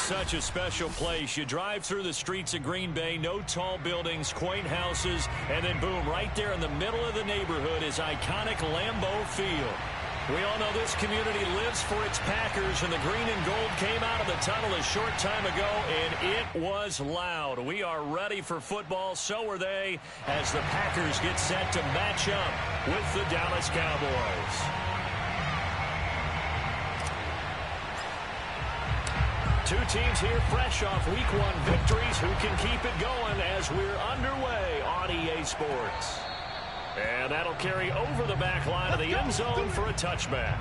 such a special place. You drive through the streets of Green Bay, no tall buildings, quaint houses, and then boom, right there in the middle of the neighborhood is iconic Lambeau Field. We all know this community lives for its Packers, and the green and gold came out of the tunnel a short time ago, and it was loud. We are ready for football, so are they, as the Packers get set to match up with the Dallas Cowboys. Two teams here fresh off Week 1 victories who can keep it going as we're underway on EA Sports. And that'll carry over the back line of the end zone for a touchback.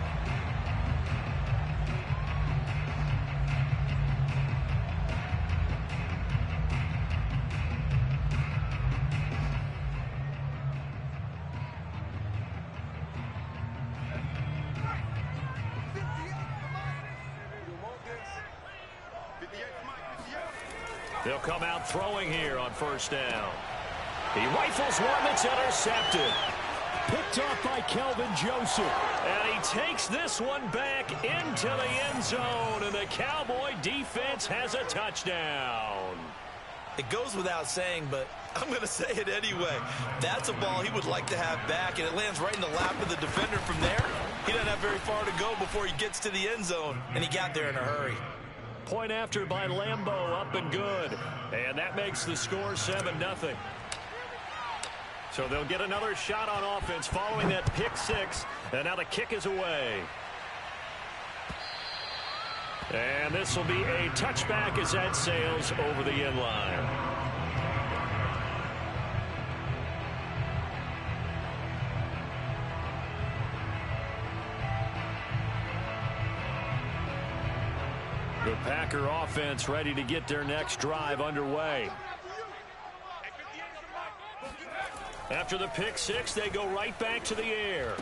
They'll come out throwing here on first down. He rifles one that's intercepted. Picked off by Kelvin Joseph. And he takes this one back into the end zone. And the Cowboy defense has a touchdown. It goes without saying, but I'm going to say it anyway. That's a ball he would like to have back, and it lands right in the lap of the defender from there. He doesn't have very far to go before he gets to the end zone, and he got there in a hurry. Point after by Lambeau, up and good. And that makes the score 7-0. So they'll get another shot on offense following that pick six. And now the kick is away. And this will be a touchback as that sails over the end line. The Packer offense ready to get their next drive underway. After the pick six, they go right back to the air.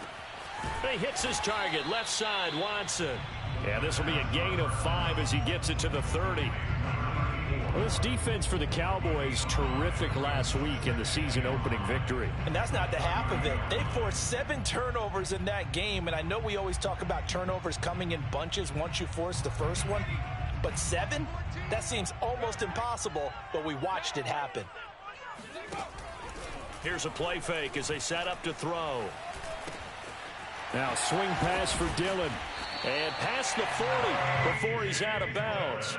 He hits his target, left side, Watson. And this will be a gain of 5 as he gets it to the 30. Well, this defense for the Cowboys, terrific last week in the season-opening victory. And that's not the half of it. They forced 7 turnovers in that game, and I know we always talk about turnovers coming in bunches once you force the first one. But 7? That seems almost impossible, but we watched it happen. Here's a play fake as they set up to throw. Now swing pass for Dillon. And past the 40 before he's out of bounds.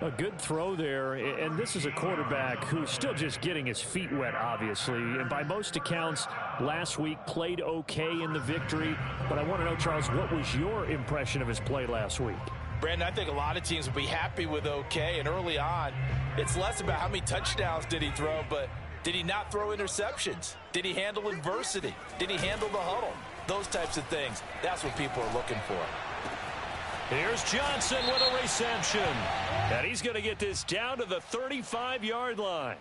A good throw there, and this is a quarterback who's still just getting his feet wet, obviously. And by most accounts, last week played okay in the victory. But I want to know, Charles, what was your impression of his play last week? Brandon, I think a lot of teams will be happy with okay. And early on, it's less about how many touchdowns did he throw, but did he not throw interceptions? Did he handle adversity? Did he handle the huddle? Those types of things. That's what people are looking for. Here's Johnson with a reception. And he's going to get this down to the 35-yard line.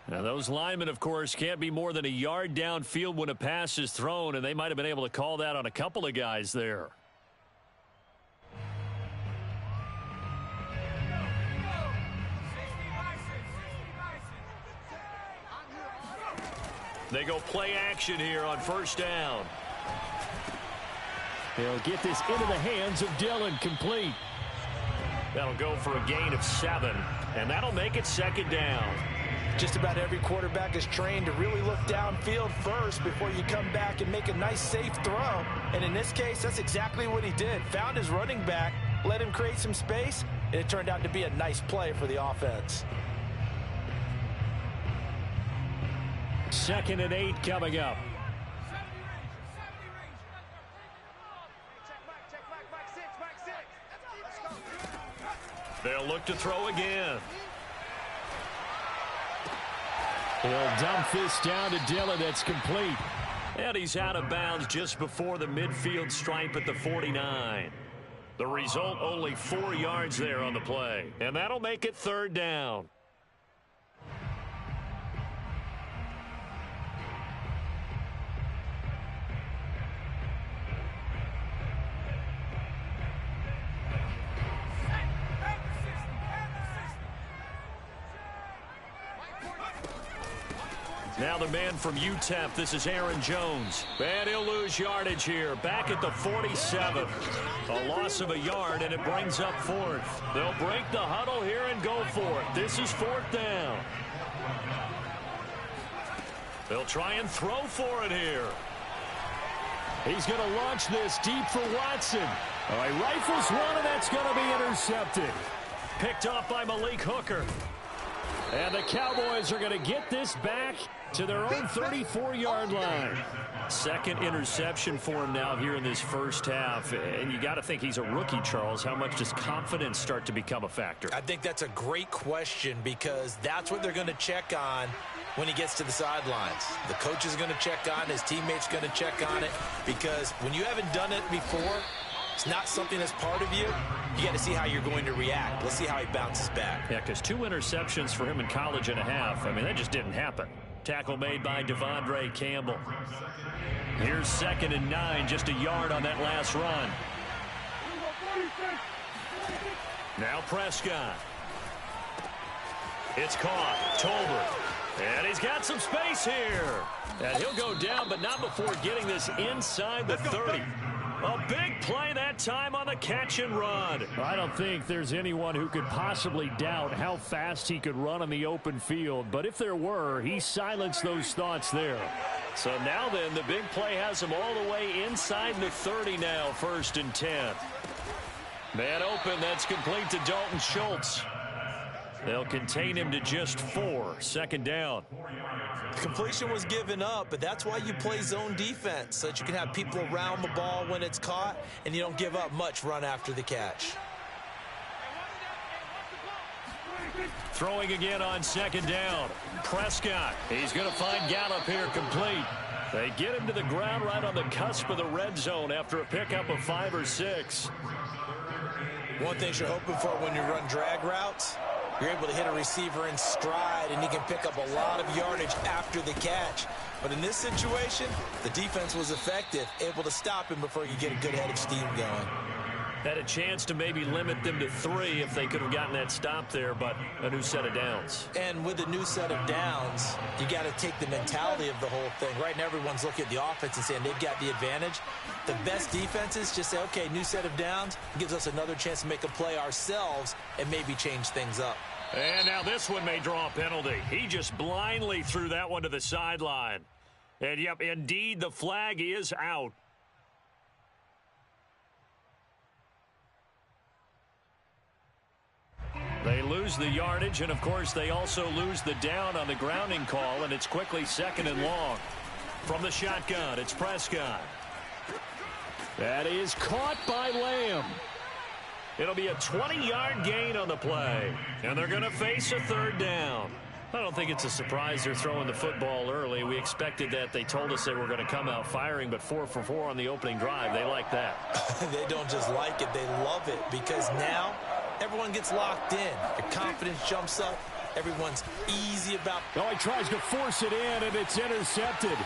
Now, those linemen, of course, can't be more than a yard downfield when a pass is thrown, and they might have been able to call that on a couple of guys there. They go play action here on first down. They'll get this into the hands of Dillon, complete. That'll go for a gain of 7, and that'll make it second down. Just about every quarterback is trained to really look downfield first before you come back and make a nice, safe throw. And in this case, that's exactly what he did. Found his running back, let him create some space, and it turned out to be a nice play for the offense. 2nd and 8 coming up. They'll look to throw again. He'll dump this down to Dillon. That's complete. And he's out of bounds just before the midfield stripe at the 49. The result, only 4 yards there on the play. And that'll make it third down. Now the man from UTEP, this is Aaron Jones. And he'll lose yardage here, back at the 47. A loss of a yard, and it brings up fourth. They'll break the huddle here and go for it. This is fourth down. They'll try and throw for it here. He's going to launch this deep for Watson. All right, rifles one, and that's going to be intercepted. Picked off by Malik Hooker. And the Cowboys are going to get this back to their own 34-yard line. Second interception for him now here in this first half. And you got to think he's a rookie, Charles. How much does confidence start to become a factor? I think that's a great question because that's what they're going to check on when he gets to the sidelines. The coach is going to check on it. His teammates going to check on it because when you haven't done it before, it's not something that's part of you. You got to see how you're going to react. Let's see how he bounces back. Yeah, because 2 interceptions for him in college and a half. I mean, that just didn't happen. Tackle made by Devondre Campbell. Here's 2nd and 9, just a yard on that last run. Now Prescott. It's caught. Tolbert. And he's got some space here. And he'll go down, but not before getting this inside the 30. A big play that time on the catch and run. I don't think there's anyone who could possibly doubt how fast he could run on the open field. But if there were, he silenced those thoughts there. So now then, the big play has him all the way inside the 30 now, 1st and 10. Man open, that's complete to Dalton Schultz. They'll contain him to just 4, 2nd down. Completion was given up, but that's why you play zone defense, so that you can have people around the ball when it's caught, and you don't give up much run after the catch. Throwing again on 2nd down. Prescott. He's going to find Gallup here complete. They get him to the ground right on the cusp of the red zone after a pickup of 5 or 6. One thing you're hoping for when you run drag routes, you're able to hit a receiver in stride, and he can pick up a lot of yardage after the catch. But in this situation, the defense was effective, able to stop him before he could get a good head of steam going. Had a chance to maybe limit them to 3 if they could have gotten that stop there, but a new set of downs. And with a new set of downs, you got to take the mentality of the whole thing. Right now, everyone's looking at the offense and saying they've got the advantage. The best defenses just say, okay, new set of downs, gives us another chance to make a play ourselves and maybe change things up. And now this one may draw a penalty. He just blindly threw that one to the sideline. And, yep, indeed, the flag is out. They lose the yardage, and, of course, they also lose the down on the grounding call, and it's quickly 2nd and long. From the shotgun, it's Prescott. That is caught by Lamb. It'll be a 20-yard gain on the play, and they're going to face a 3rd down. I don't think it's a surprise they're throwing the football early. We expected that. They told us they were going to come out firing, but 4 for 4 on the opening drive. They like that. They don't just like it. They love it because now everyone gets locked in. Your confidence jumps up. Everyone's easy about. Oh, he tries to force it in, and it's intercepted.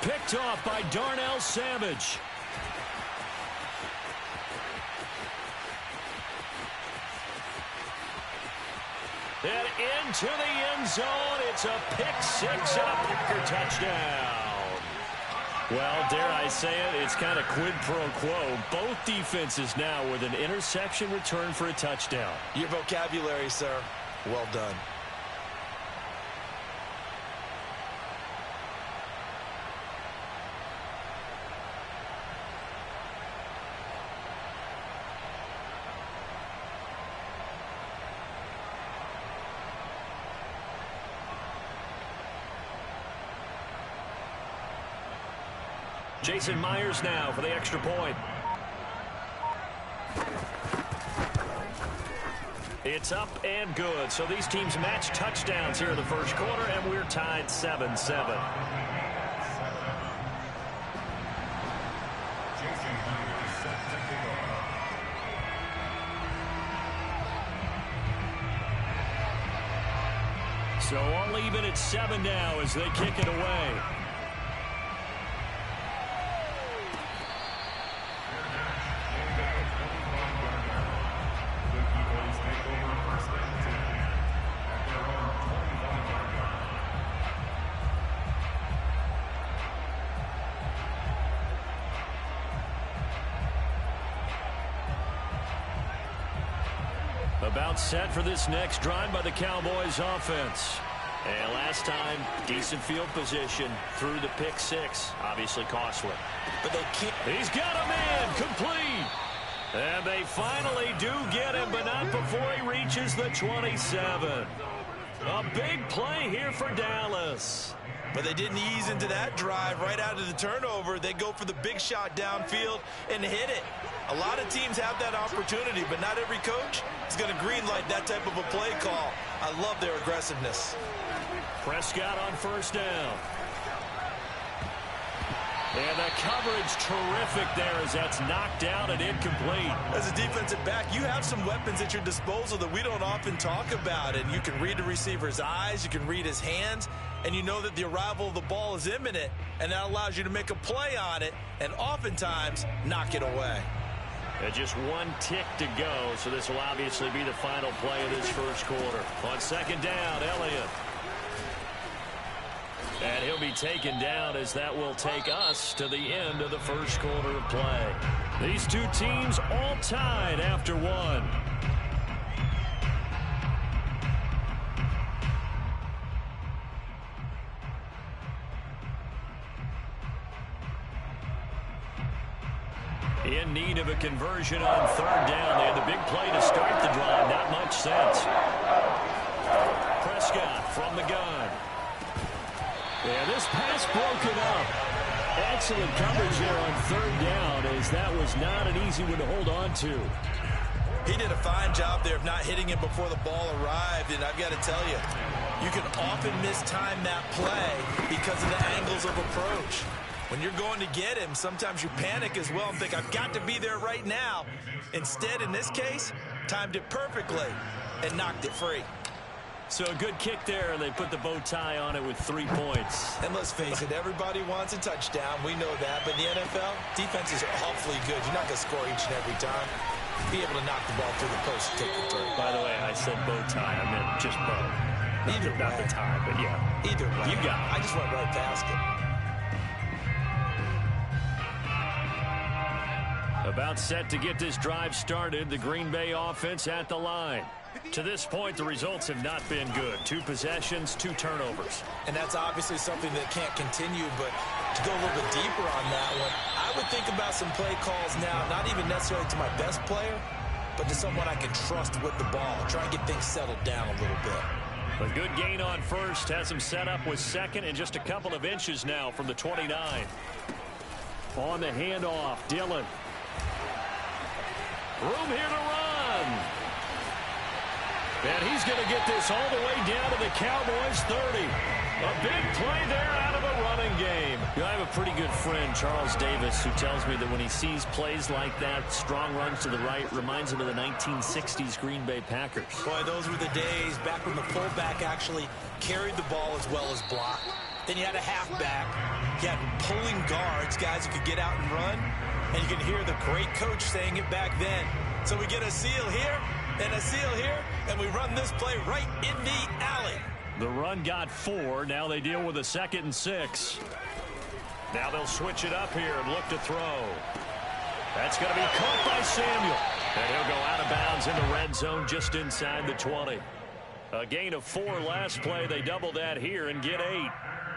Picked off by Darnell Savage. And into the end zone, it's a pick-6 and a Packer touchdown. Well, dare I say it, it's kind of quid pro quo. Both defenses now with an interception return for a touchdown. Your vocabulary, sir. Well done. Jason Myers now for the extra point. It's up and good. So these teams match touchdowns here in the first quarter, and we're tied 7-7. So all even at 7 now as they kick it away. About set for this next drive by the Cowboys offense. And last time, decent field position through the pick six. Obviously costly. But they can't. He's got a man complete. And they finally do get him, but not before he reaches the 27. A big play here for Dallas. But they didn't ease into that drive right out of the turnover. They go for the big shot downfield and hit it. A lot of teams have that opportunity, but not every coach is going to greenlight that type of a play call. I love their aggressiveness. Prescott on first down. And the coverage terrific there as that's knocked down and incomplete. As a defensive back, you have some weapons at your disposal that we don't often talk about. And you can read the receiver's eyes, you can read his hands, and you know that the arrival of the ball is imminent, and that allows you to make a play on it and oftentimes knock it away. And just one tick to go, so this will obviously be the final play of this first quarter. On second down, Elliott. And he'll be taken down as that will take us to the end of the first quarter of play. These two teams all tied after one. In need of a conversion on third down. They had the big play to start the drive. Not much sense. Prescott from the gun. And this pass broken up. Excellent coverage there on third down, as that was not an easy one to hold on to. He did a fine job there of not hitting him before the ball arrived, and I've got to tell you, you can often mistime that play because of the angles of approach. When you're going to get him, sometimes you panic as well and think, I've got to be there right now. Instead, in this case, timed it perfectly and knocked it free. So a good kick there, and they put the bow tie on it with 3 points. And let's face it, everybody wants a touchdown. We know that. But in the NFL, defenses are awfully good. You're not going to score each and every time. Be able to knock the ball through the post and take the throw. By the way, I said bow tie. I meant just bow. Not the tie, but yeah. Either way. You got it. I just went right past it. About set to get this drive started, the Green Bay offense at the line. To this point, the results have not been good. 2 possessions, 2 turnovers. And that's obviously something that can't continue, but to go a little bit deeper on that one, I would think about some play calls now, not even necessarily to my best player, but to someone I can trust with the ball. Try and get things settled down a little bit. A good gain on first, has him set up with second and just a couple of inches now from the 29. On the handoff, Dillon. Room here to run. And he's going to get this all the way down to the Cowboys' 30. A big play there out of the running game. You know, I have a pretty good friend, Charles Davis, who tells me that when he sees plays like that, strong runs to the right, reminds him of the 1960s Green Bay Packers. Boy, those were the days back when the fullback actually carried the ball as well as blocked. Then you had a halfback. You had pulling guards, guys who could get out and run. And you can hear the great coach saying it back then. So we get a seal here and a seal here, and we run this play right in the alley. The run got 4. Now they deal with a 2nd and 6. Now they'll switch it up here and look to throw. That's going to be caught by Samuel. And he'll go out of bounds in the red zone just inside the 20. A gain of 4 last play. They double that here and get 8.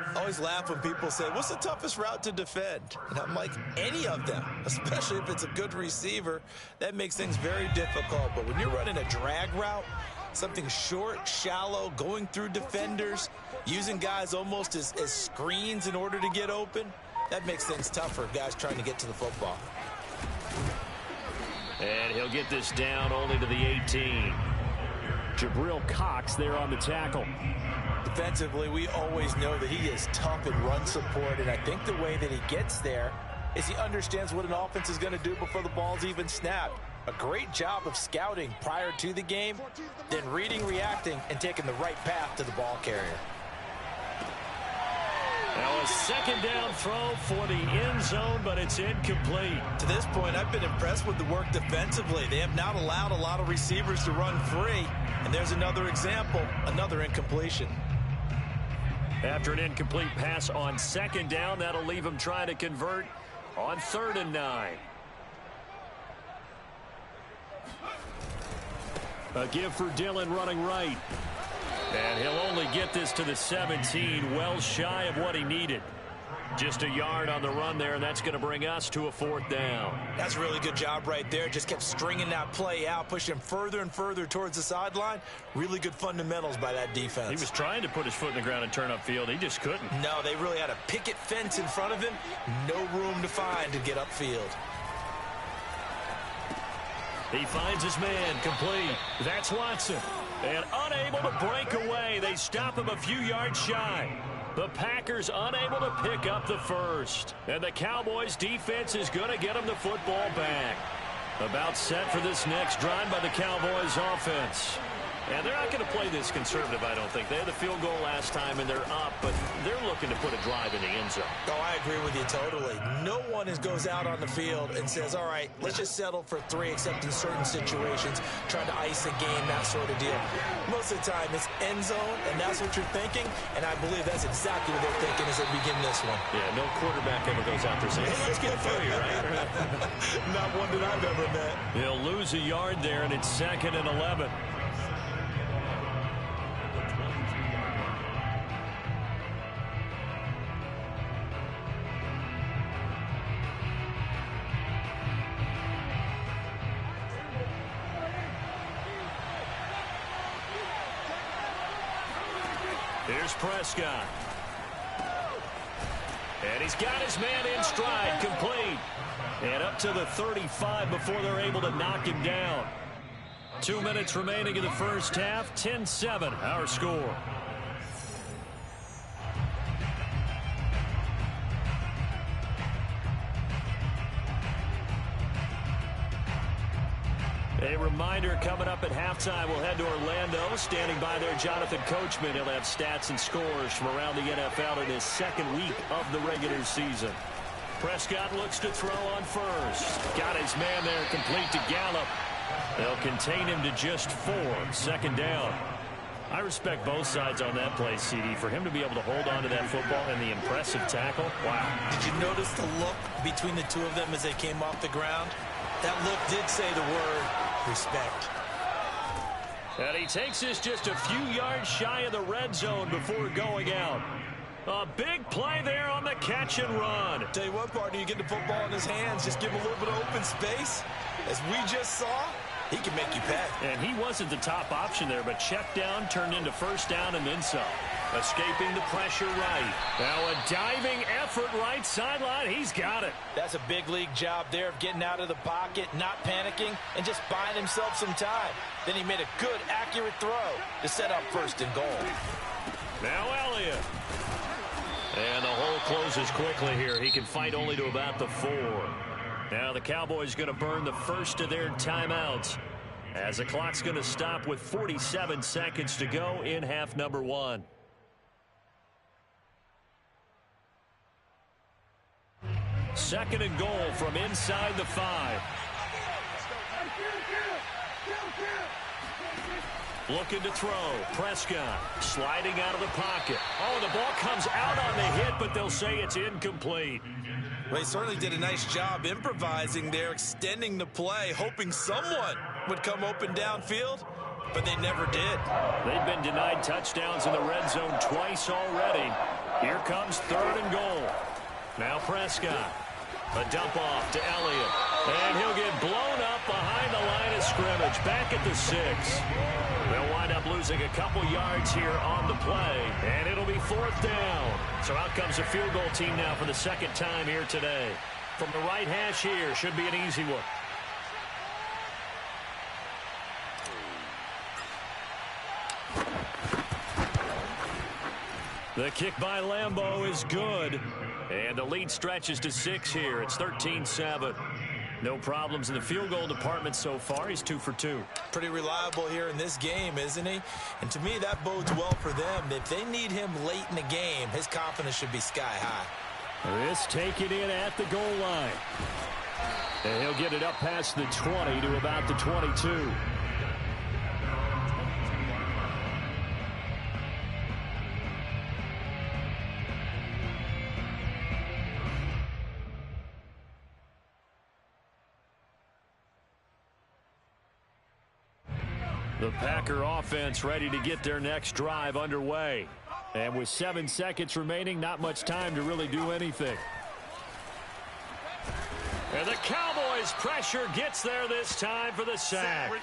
I always laugh when people say, what's the toughest route to defend? And I'm like, any of them, especially if it's a good receiver. That makes things very difficult. But when you're running a drag route, something short, shallow, going through defenders, using guys almost as screens in order to get open, that makes things tougher, guys trying to get to the football. And he'll get this down only to the 18. Jabril Cox there on the tackle. Defensively, we always know that he is tough in run support, and I think the way that he gets there is he understands what an offense is going to do before the ball's even snapped. A great job of scouting prior to the game, then reading, reacting, and taking the right path to the ball carrier. Now a 2nd down throw for the end zone, but it's incomplete. To this point, I've been impressed with the work defensively. They have not allowed a lot of receivers to run free, and there's another example, another incompletion. After an incomplete pass on 2nd down, that'll leave him trying to convert on 3rd and 9. A give for Dillon running right. And he'll only get this to the 17, well shy of what he needed. Just a yard on the run there, and that's going to bring us to a 4th down. That's a really good job right there. Just kept stringing that play out, pushing him further and further towards the sideline. Really good fundamentals by that defense. He was trying to put his foot in the ground and turn upfield. He just couldn't. No, they really had a picket fence in front of him. No room to find to get upfield. He finds his man, complete. That's Watson. And unable to break away. They stop him a few yards shy. The Packers unable to pick up the first. And the Cowboys defense is going to get them the football back. About set for this next drive by the Cowboys offense. And they're not going to play this conservative, I don't think. They had the field goal last time, and they're up, but they're looking to put a drive in the end zone. Oh, I agree with you totally. No one goes out on the field and says, all right, let's just settle for 3, except in certain situations, trying to ice a game, that sort of deal. Most of the time, it's end zone, and that's what you're thinking, and I believe that's exactly what they're thinking as they begin this one. Yeah, no quarterback ever goes out there saying, hey, let's get through here, right? Not one that I've ever met. He'll lose a yard there, and it's 2nd and 11. Here's Prescott. And he's got his man in stride, complete. And up to the 35 before they're able to knock him down. 2 minutes remaining in the first half. 10-7, our score. A reminder, coming up at halftime, we'll head to Orlando. Standing by there, Jonathan Coachman. He'll have stats and scores from around the NFL in his 2nd week of the regular season. Prescott looks to throw on first. Got his man there, complete to Gallup. They'll contain him to just 4. 2nd down. I respect both sides on that play, CD. For him to be able to hold on to that football and the impressive tackle, wow. Did you notice the look between the two of them as they came off the ground? That look did say the word respect. And he takes this just a few yards shy of the red zone before going out. A big play there on the catch and run. Tell you what, partner, you get the football in his hands, just give him a little bit of open space. As we just saw, he can make you pay. And he wasn't the top option there, but check down turned into 1st down and then some. Escaping the pressure right. Now a diving effort right sideline. He's got it. That's a big league job there of getting out of the pocket, not panicking, and just buying himself some time. Then he made a good, accurate throw to set up 1st and goal. Now Elliott. And the hole closes quickly here. He can fight only to about the 4. Now the Cowboys going to burn the first of their timeouts, as the clock's going to stop with 47 seconds to go in half number 1. Second and goal from inside the 5. Looking to throw. Prescott sliding out of the pocket. Oh, the ball comes out on the hit, but they'll say it's incomplete. Well, he certainly did a nice job improvising there, extending the play, hoping someone would come open downfield, but they never did. They've been denied touchdowns in the red zone twice already. Here comes 3rd and goal. Now Prescott. A dump off to Elliott. And he'll get blown up behind the line of scrimmage. Back at the 6. They'll wind up losing a couple yards here on the play. And it'll be 4th down. So out comes a field goal team now for the 2nd time here today. From the right hash here, should be an easy one. The kick by Lambeau is good. And the lead stretches to 6 here. It's 13-7. No problems in the field goal department so far. He's 2 for 2. Pretty reliable here in this game, isn't he? And to me, that bodes well for them. If they need him late in the game, his confidence should be sky high. This taken in at the goal line. And he'll get it up past the 20 to about the 22. The Packer offense ready to get their next drive underway. And with 7 seconds remaining, not much time to really do anything. And the Cowboys pressure gets there this time for the sack.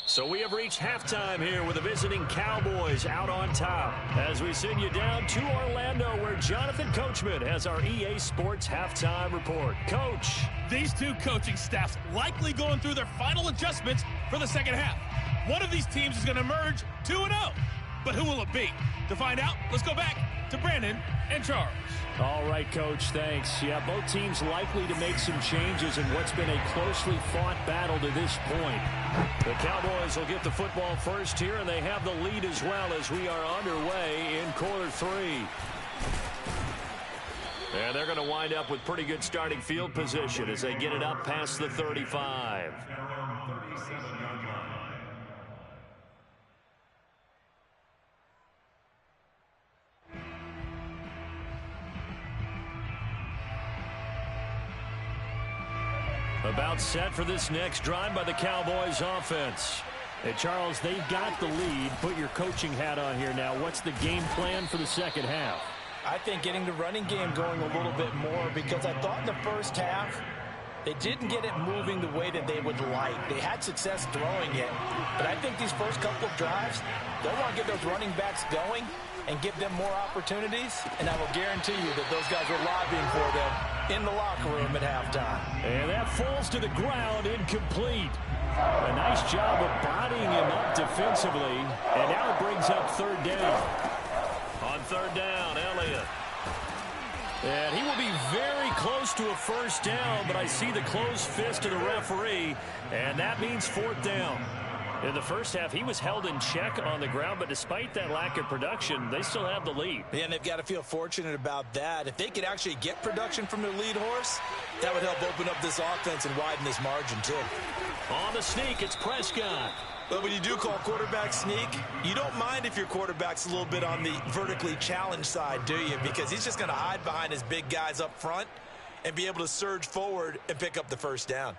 So we have reached halftime here with the visiting Cowboys out on top. As we send you down to Orlando, where Jonathan Coachman has our EA Sports halftime report. Coach. These two coaching staffs likely going through their final adjustments for the second half. One of these teams is going to emerge 2-0. But who will it be? To find out, let's go back to Brandon and Charles. All right, Coach, thanks. Yeah, both teams likely to make some changes in what's been a closely fought battle to this point. The Cowboys will get the football first here, and they have the lead as well as we are underway in quarter 3. And they're going to wind up with pretty good starting field position as they get it up past the 35. About set for this next drive by the Cowboys offense. Hey, Charles, they've got the lead. Put your coaching hat on here now. What's the game plan for the second half? I think getting the running game going a little bit more, because I thought in the first half they didn't get it moving the way that they would like. They had success throwing it, but I think these first couple of drives, they'll want to get those running backs going and give them more opportunities, and I will guarantee you that those guys were lobbying for them in the locker room at halftime. And that falls to the ground, incomplete. A nice job of bodying him up defensively, and now it brings up third down. On third down, Elliott. And he will be very close to a first down, but I see the closed fist of the referee, and that means fourth down. In the first half, he was held in check on the ground, but despite that lack of production, they still have the lead. Yeah, and they've got to feel fortunate about that. If they could actually get production from their lead horse, that would help open up this offense and widen this margin, too. On the sneak, it's Prescott. But when you do call quarterback sneak, you don't mind if your quarterback's a little bit on the vertically challenged side, do you? Because he's just going to hide behind his big guys up front and be able to surge forward and pick up the first down.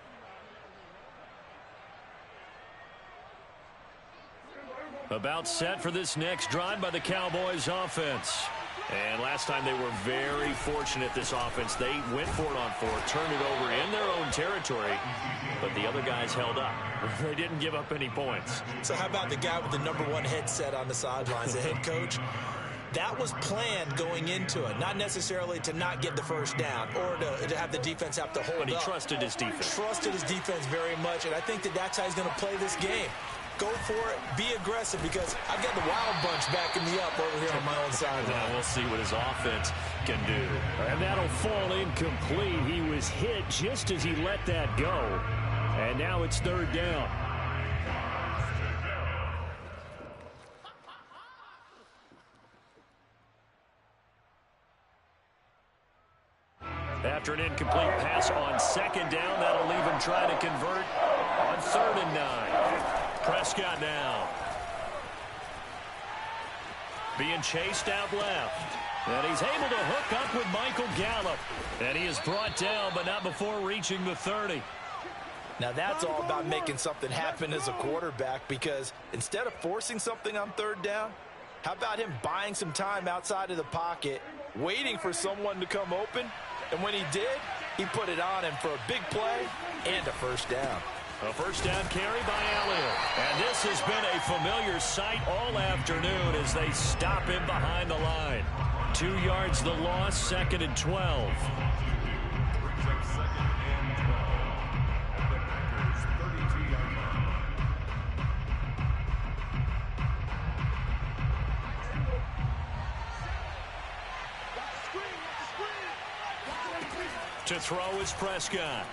About set for this next drive by the Cowboys offense. And last time they were very fortunate, this offense. They went for it on fourth, turned it over in their own territory, but the other guys held up. They didn't give up any points. So how about the guy with the #1 headset on the sidelines, the head coach? That was planned going into it, not necessarily to not get the first down or to have the defense have to hold up. But he trusted his defense. Trusted his defense very much, and I think that that's how he's going to play this game. Go for it, be aggressive, because I've got the wild bunch backing me up over here on my own side. We'll see what his offense can do. And that'll fall incomplete. He was hit just as he let that go. And now it's third down. After an incomplete pass on second down, that'll leave him trying to convert on 3rd and 9. Prescott now. Being chased out left. And he's able to hook up with Michael Gallup. And he is brought down, but not before reaching the 30. Now that's all about making something happen as a quarterback, because instead of forcing something on third down, how about him buying some time outside of the pocket, waiting for someone to come open, and when he did, he put it on him for a big play and a first down. A first down carry by Elliott. And this has been a familiar sight all afternoon as they stop him behind the line. 2 yards the loss, 2nd and 12. To throw is Prescott.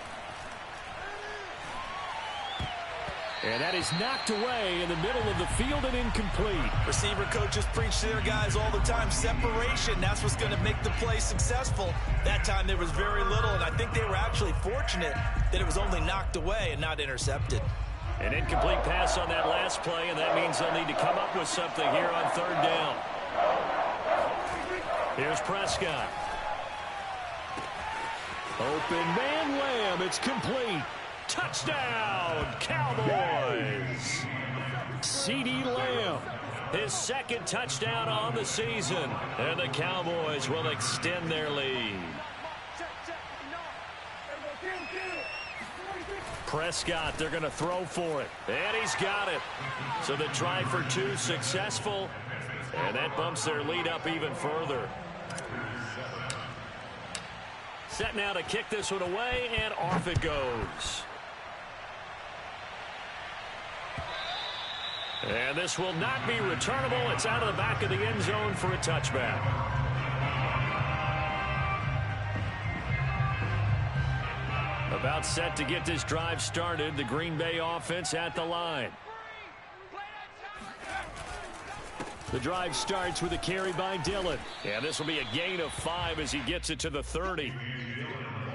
And that is knocked away in the middle of the field and incomplete. Receiver coaches preach to their guys all the time. Separation, that's what's going to make the play successful. That time there was very little, and I think they were actually fortunate that it was only knocked away and not intercepted. An incomplete pass on that last play, and that means they'll need to come up with something here on 3rd down. Here's Prescott. Open man Lamb, it's complete. Touchdown, Cowboys! CeeDee Lamb, his second touchdown on the season. And the Cowboys will extend their lead. Prescott, they're going to throw for it. And he's got it. So the try for two successful. And that bumps their lead up even further. Set now to kick this one away, and off it goes. And this will not be returnable. It's out of the back of the end zone for a touchback. About set to get this drive started. The Green Bay offense at the line. The drive starts with a carry by Dillon. And this will be a gain of 5 as he gets it to the 30.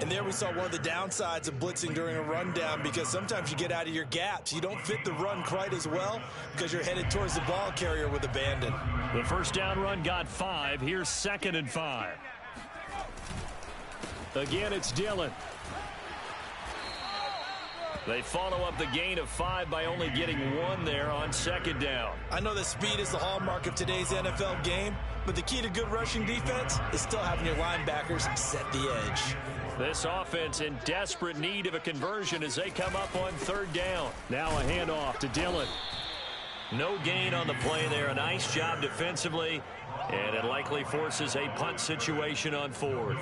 And there we saw one of the downsides of blitzing during a rundown, because sometimes you get out of your gaps. You don't fit the run quite as well because you're headed towards the ball carrier with abandon. The first down run got 5. Here's 2nd and 5. Again, it's Dillon. They follow up the gain of 5 by only getting 1 there on 2nd down. I know that speed is the hallmark of today's NFL game, but the key to good rushing defense is still having your linebackers set the edge. This offense in desperate need of a conversion as they come up on 3rd down. Now a handoff to Dillon. No gain on the play there. A nice job defensively, and it likely forces a punt situation on 4th.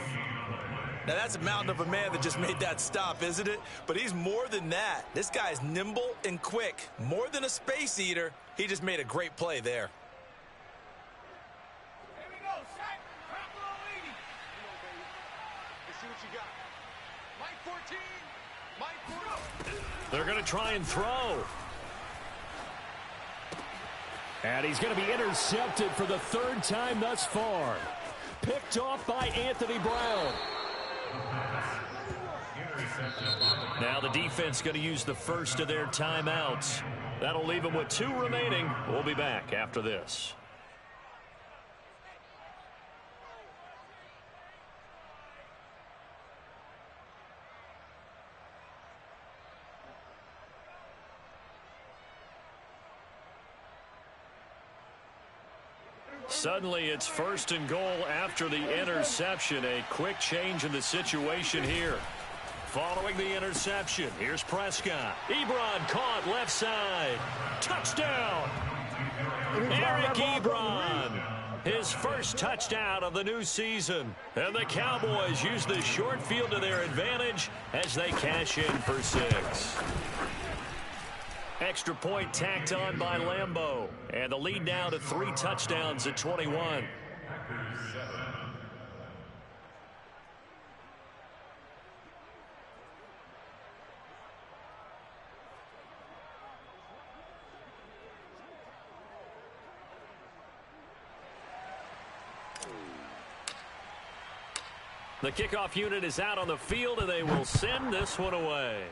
Now, that's a mountain of a man that just made that stop, isn't it? But he's more than that. This guy's nimble and quick. More than a space eater. He just made a great play there. Here we go, Shaq. Crop below 80. Let's see what you got. Mike 14. Mike 14. They're going to try and throw. And he's going to be intercepted for the 3rd time thus far. Picked off by Anthony Brown. Now the defense going to use the first of their timeouts. That'll leave them with 2 remaining. We'll be back after this. Suddenly it's 1st and goal after the interception. A quick change in the situation here. Following the interception, here's Prescott. Ebron caught left side. Touchdown! Eric Ebron. His first touchdown of the new season. And the Cowboys use the short field to their advantage as they cash in for 6. Extra point tacked on by Lambeau. And the lead now to 3 touchdowns at 21. The kickoff unit is out on the field, and they will send this one away.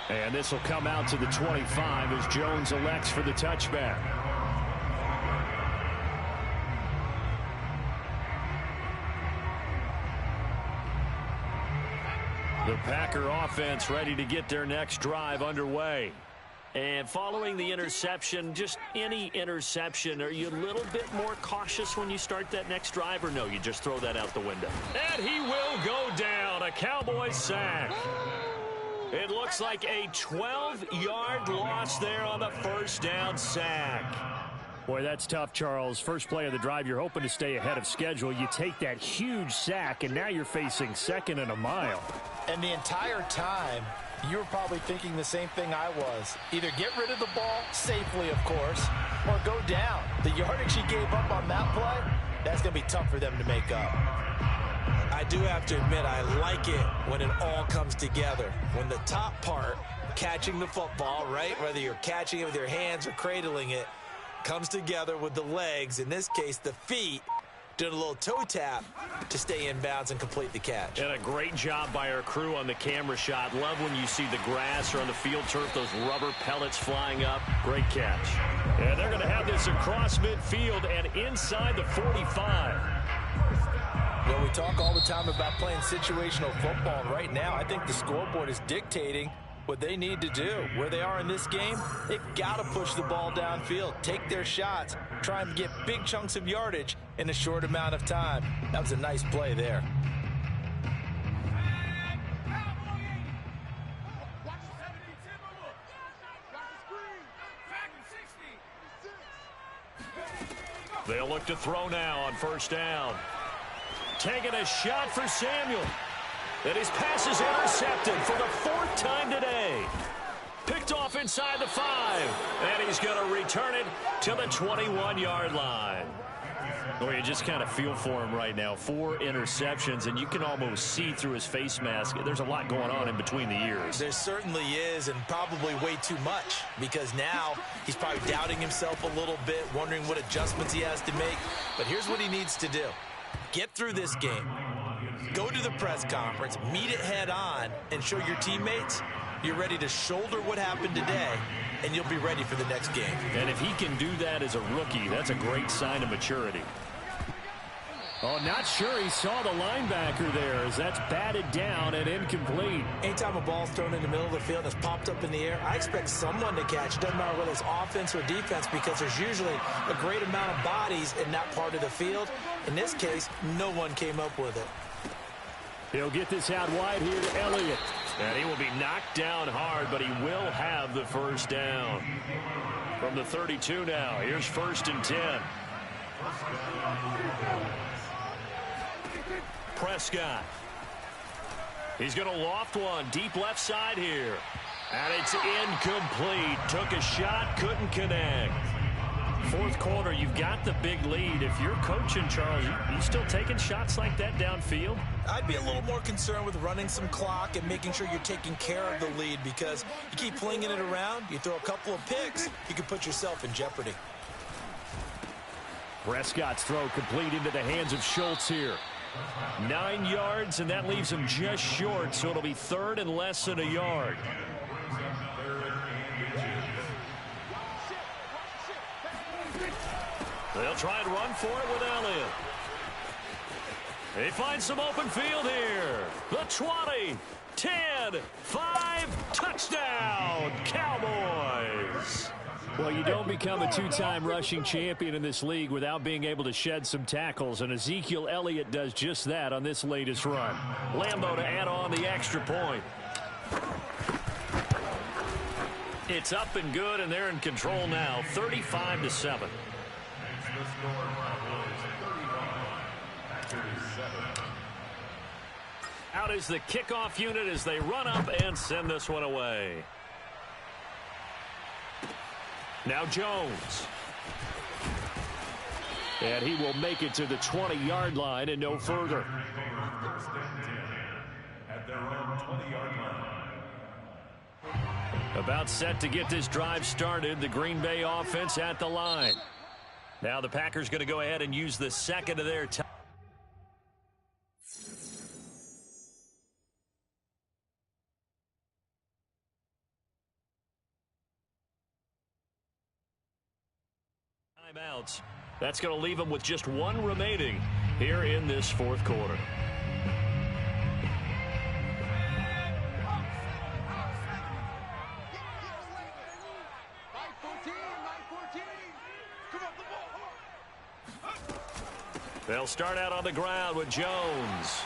And this will come out to the 25 as Jones elects for the touchback. The Packer offense ready to get their next drive underway. And following the interception, just any interception, are you a little bit more cautious when you start that next drive, or no, you just throw that out the window? And he will go down, a Cowboys sack. It looks like a 12-yard loss there on the 1st down sack. Boy, that's tough, Charles. First play of the drive, you're hoping to stay ahead of schedule. You take that huge sack, and now you're facing 2nd and a mile. And the entire time, you were probably thinking the same thing I was. Either get rid of the ball, safely of course, or go down. The yardage he gave up on that play, that's going to be tough for them to make up. I do have to admit, I like it when it all comes together. When the top part, catching the football, right, whether you're catching it with your hands or cradling it, comes together with the legs, in this case the feet, doing a little toe tap to stay in bounds and complete the catch. And a great job by our crew on the camera shot. Love when you see the grass or on the field turf, those rubber pellets flying up. Great catch. And they're going to have this across midfield and inside the 45. Well, we talk all the time about playing situational football, and right now I think the scoreboard is dictating what they need to do. Where they are in this game, they've got to push the ball downfield, take their shots, try and get big chunks of yardage in a short amount of time. That was a nice play there. They'll look to throw now on first down. Taking a shot for Samuel. And his pass is intercepted for the 4th time today. Picked off inside the 5. And he's going to return it to the 21-yard line. Well, you just kind of feel for him right now. 4 interceptions, and you can almost see through his face mask. There's a lot going on in between the ears. There certainly is, and probably way too much, because now he's probably doubting himself a little bit, wondering what adjustments he has to make. But here's what he needs to do. Get through this game. Go to the press conference, meet it head on, and show your teammates you're ready to shoulder what happened today, and you'll be ready for the next game. And if he can do that as a rookie, that's a great sign of maturity. Oh, not sure he saw the linebacker there as that's batted down and incomplete. Anytime a ball's thrown in the middle of the field and it's popped up in the air, I expect someone to catch. It doesn't matter whether it's offense or defense, because there's usually a great amount of bodies in that part of the field. In this case, no one came up with it. He'll get this out wide here to Elliott. And he will be knocked down hard, but he will have the first down. From the 32 now, here's 1st and 10. Prescott. He's going to loft one deep left side here. And it's incomplete. Took a shot, couldn't connect. 4th quarter, you've got the big lead. If you're coaching, Charles, you still taking shots like that downfield? I'd be a little more concerned with running some clock and making sure you're taking care of the lead, because you keep flinging it around, you throw a couple of picks, you can put yourself in jeopardy. Prescott's throw complete into the hands of Schultz here. 9 yards, and that leaves him just short, so it'll be 3rd and less than a yard. They'll try and run for it with Elliott. They find some open field here. The 20, 10, 5, touchdown, Cowboys. Well, you don't become a 2-time rushing champion in this league without being able to shed some tackles, and Ezekiel Elliott does just that on this latest run. Lambeau to add on the extra point. It's up and good, and they're in control now, 35-7. Out is the kickoff unit as they run up and send this one away. Now Jones. And he will make it to the 20-yard line and no further. About set to get this drive started. The Green Bay offense at the line. Now the Packers going to go ahead and use the second of their time. Timeouts. That's going to leave them with just 1 remaining here in this 4th quarter. They'll start out on the ground with Jones.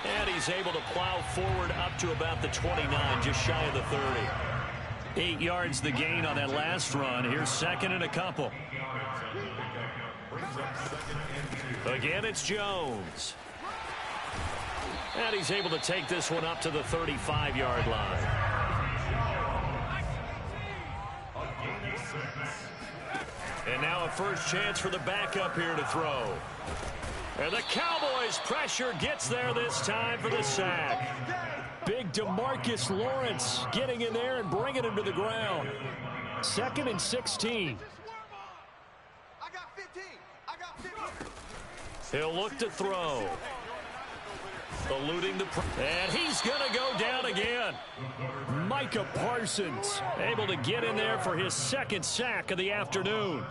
And he's able to plow forward up to about the 29, just shy of the 30. 8 yards the gain on that last run. Here's 2nd and a couple. Again, it's Jones. And he's able to take this one up to the 35-yard line. And now a first chance for the backup here to throw. And the Cowboys' pressure gets there this time for the sack. Big DeMarcus Lawrence getting in there and bringing him to the ground. 2nd and 16. I got 15. I got 15. He'll look to throw. Eluding the... And he's going to go down again. Micah Parsons able to get in there for his 2nd sack of the afternoon.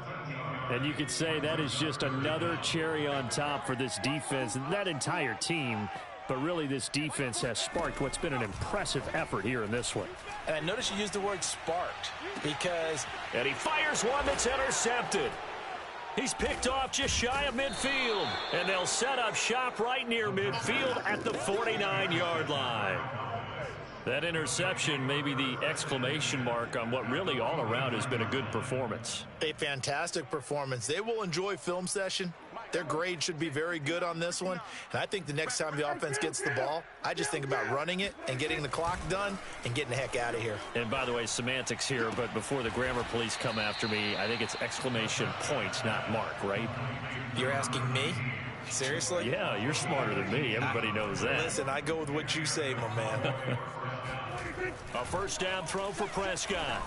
And you could say that is just another cherry on top for this defense and that entire team. But really, this defense has sparked what's been an impressive effort here in this one. And I notice you used the word sparked because... And he fires one that's intercepted. He's picked off just shy of midfield. And they'll set up shop right near midfield at the 49-yard line. That interception may be the exclamation mark on what really all around has been a good performance. A fantastic performance. They will enjoy film session. Their grade should be very good on this one. And I think the next time the offense gets the ball, I just think about running it and getting the clock done and getting the heck out of here. And by the way, semantics here, but before the grammar police come after me, I think it's exclamation points, not mark, right? You're asking me? Seriously? Yeah, you're smarter than me. Everybody knows that. Listen, I go with what you say, my man. A first down throw for Prescott.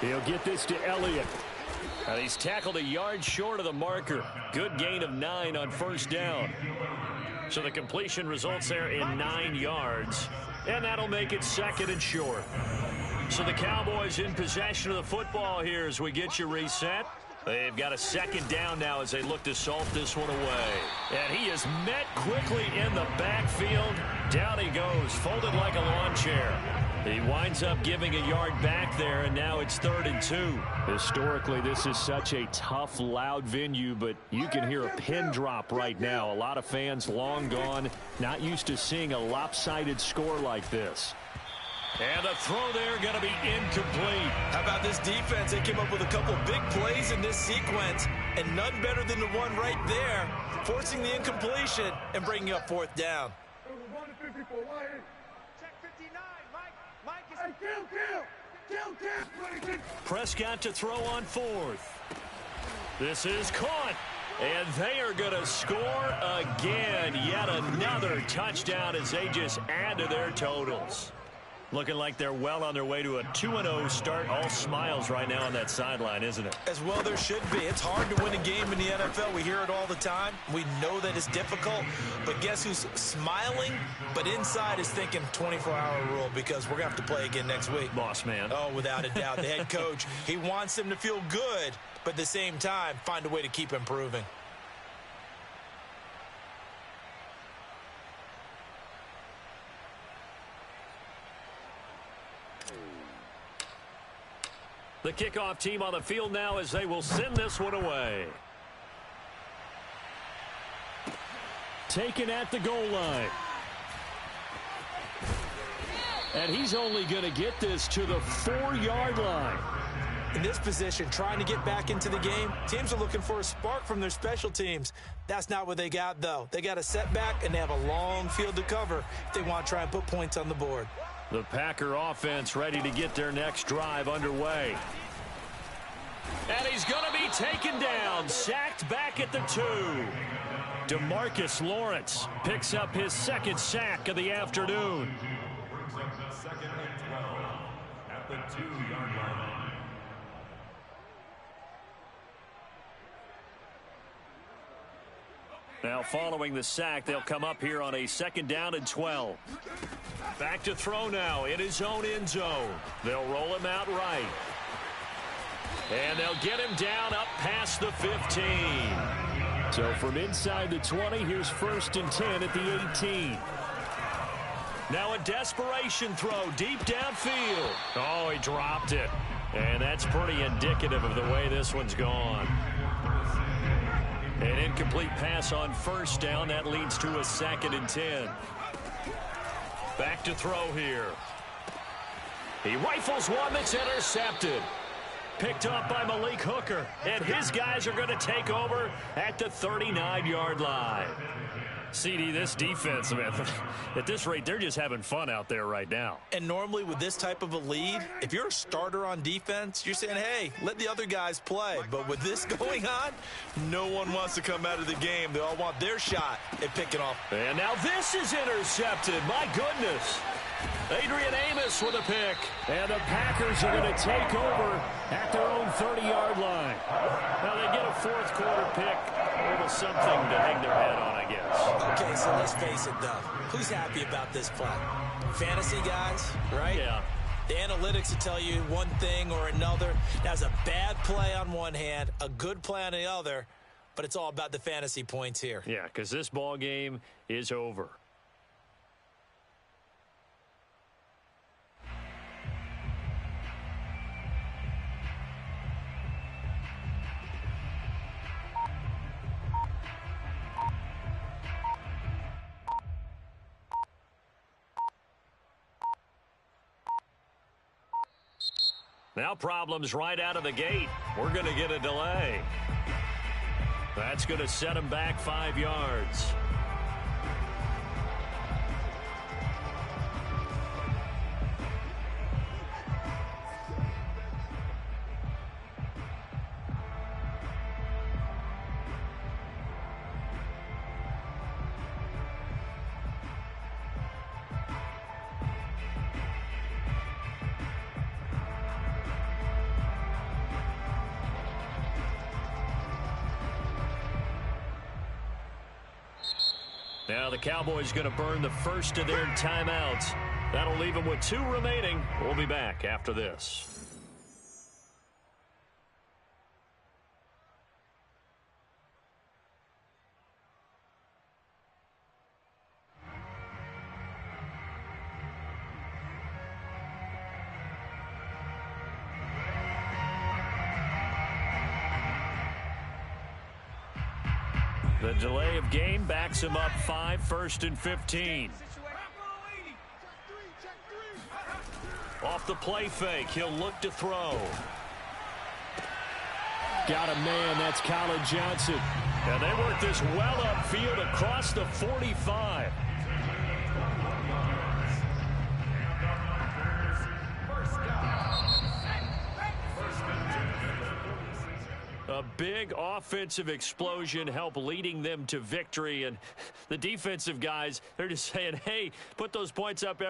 He'll get this to Elliott. He's tackled a yard short of the marker. Good gain of 9 on first down. So the completion results there in 9 yards. And that'll make it second and short. So the Cowboys in possession of the football here as we get you reset. They've got a second down now as they look to salt this one away. And he is met quickly in the backfield. Down he goes, folded like a lawn chair. He winds up giving a yard back there, and now it's 3rd and 2. Historically, this is such a tough, loud venue, but you can hear a pin drop right now. A lot of fans long gone, not used to seeing a lopsided score like this. And the throw there going to be incomplete. How about this defense? They came up with a couple big plays in this sequence, and none better than the one right there, forcing the incompletion and bringing up 4th down. Check 59, Mike is... Prescott to throw on 4th. This is caught. And they are going to score again. Yet another touchdown as they just add to their totals. Looking like they're well on their way to a 2-0 start. All smiles right now on that sideline, isn't it? As well there should be. It's hard to win a game in the NFL. We hear it all the time. We know that it's difficult. But guess who's smiling? But inside is thinking 24-hour rule because we're going to have to play again next week. Boss man. Oh, without a doubt. The head coach, he wants them to feel good, but at the same time, find a way to keep improving. The kickoff team on the field now as they will send this one away. Taken at the goal line. And he's only going to get this to the 4-yard line. In this position, trying to get back into the game, teams are looking for a spark from their special teams. That's not what they got, though. They got a setback, and they have a long field to cover if they want to try and put points on the board. The Packer offense ready to get their next drive underway. And he's going to be taken down, sacked back at the 2. DeMarcus Lawrence picks up his 2nd sack of the afternoon. Second and 12 at the 2-yard line. Now following the sack, they'll come up here on a 2nd down and 12. Back to throw now in his own end zone. They'll roll him out right. And they'll get him down up past the 15. So from inside the 20, here's 1st and 10 at the 18. Now a desperation throw deep downfield. Oh, he dropped it. And that's pretty indicative of the way this one's gone. An incomplete pass on 1st down. That leads to a 2nd and 10. Back to throw here. He rifles one that's intercepted. Picked up by Malik Hooker. And his guys are going to take over at the 39-yard line. CD, this defense, man, at this rate, they're just having fun out there right now. And normally with this type of a lead, if you're a starter on defense, you're saying, hey, let the other guys play. But with this going on, no one wants to come out of the game. They all want their shot at picking off. And now this is intercepted. My goodness. Adrian Amos with a pick. And the Packers are going to take over at their own 30-yard line. Now they get a 4th quarter pick. A little something to hang their head on, I guess. Okay, so let's face it, though. Who's happy about this play? Fantasy guys, right? Yeah. The analytics will tell you one thing or another. That's a bad play on one hand, a good play on the other, but it's all about the fantasy points here. Yeah, because this ball game is over. Now problems right out of the gate. We're going to get a delay. That's going to set him back 5 yards. Now the Cowboys going to burn the first of their timeouts. That'll leave them with 2 remaining. We'll be back after this. The delay of game backs him up 5, 1st and 15. Off the play fake, he'll look to throw. Got a man, that's Colin Johnson. And they work this well upfield across the 45. A big offensive explosion helped leading them to victory. And the defensive guys, they're just saying, hey, put those points up every